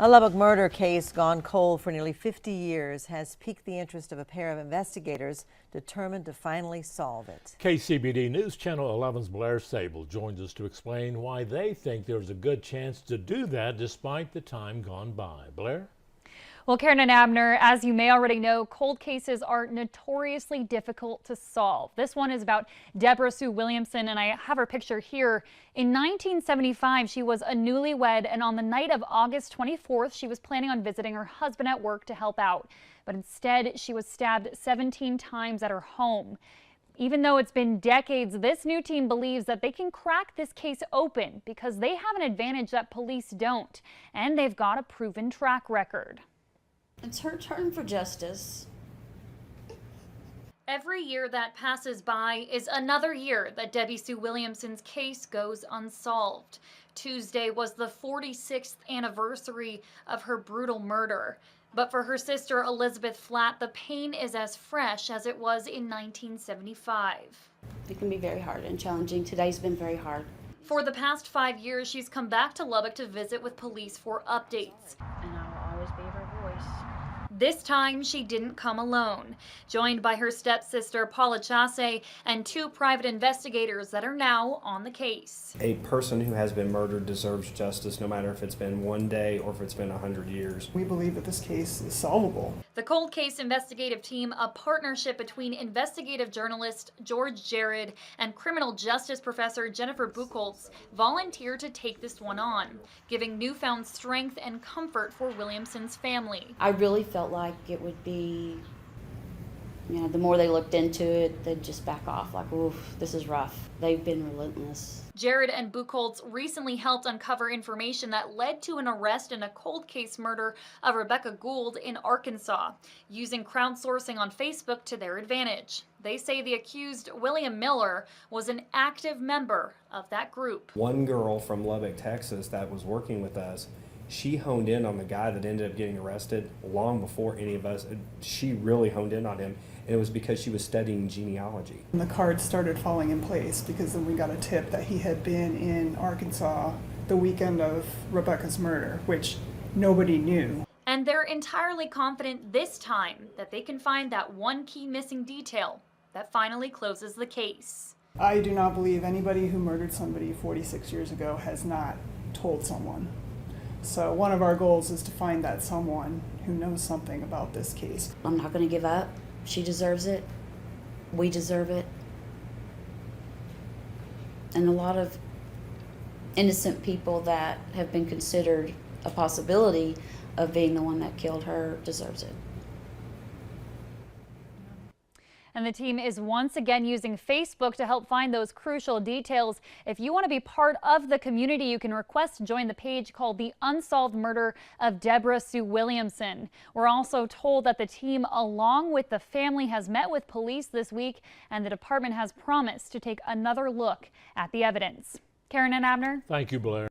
A Lubbock murder case gone cold for nearly 50 years has piqued the interest of a pair of investigators determined to finally solve it. KCBD News Channel 11's Blair Sable joins us to explain why they think there's a good chance to do that despite the time gone by. Blair? Well, Karen and Abner, as you may already know, cold cases are notoriously difficult to solve. This one is about Deborah Sue Williamson, and I have her picture here. In 1975, she was a newlywed, and on the night of August 24th, she was planning on visiting her husband at work to help out. But instead, she was stabbed 17 times at her home. Even though it's been decades, this new team believes that they can crack this case open because they have an advantage that police don't, and they've got a proven track record. It's her turn for justice. Every year that passes by is another year that Debbie Sue Williamson's case goes unsolved. Tuesday was the 46th anniversary of her brutal murder. But for her sister Elizabeth Flatt, the pain is as fresh as it was in 1975. It can be very hard and challenging. Today's been very hard. For the past 5 years, she's come back to Lubbock to visit with police for updates. And I will always be her voice. This time, she didn't come alone. Joined by her stepsister, Paula Chasse, and 2 private investigators that are now on the case. A person who has been murdered deserves justice, no matter if it's been one day or if it's been 100 years. We believe that this case is solvable. The Cold Case Investigative Team, a partnership between investigative journalist George Jared and criminal justice professor Jennifer Buchholz, volunteered to take this one on, giving newfound strength and comfort for Williamson's family. I really felt like it would be, the more they looked into it, they'd just back off, like, oof, this is rough. They've been relentless. Jared and Buchholz recently helped uncover information that led to an arrest in a cold case murder of Rebecca Gould in Arkansas, using crowdsourcing on Facebook to their advantage. They say the accused, William Miller, was an active member of that group. One girl from Lubbock, Texas that was working with us, she honed in on the guy that ended up getting arrested long before any of us. She really honed in on him, and it was because she was studying genealogy. And the cards started falling in place because then we got a tip that he had been in Arkansas the weekend of Rebecca's murder, which nobody knew. And they're entirely confident this time that they can find that one key missing detail that finally closes the case. I do not believe anybody who murdered somebody 46 years ago has not told someone. So one of our goals is to find that someone who knows something about this case. I'm not going to give up. She deserves it. We deserve it. And a lot of innocent people that have been considered a possibility of being the one that killed her deserves it. And the team is once again using Facebook to help find those crucial details. If you want to be part of the community, you can request to join the page called The Unsolved Murder of Deborah Sue Williamson. We're also told that the team, along with the family, has met with police this week, and the department has promised to take another look at the evidence. Karen and Abner. Thank you, Blair.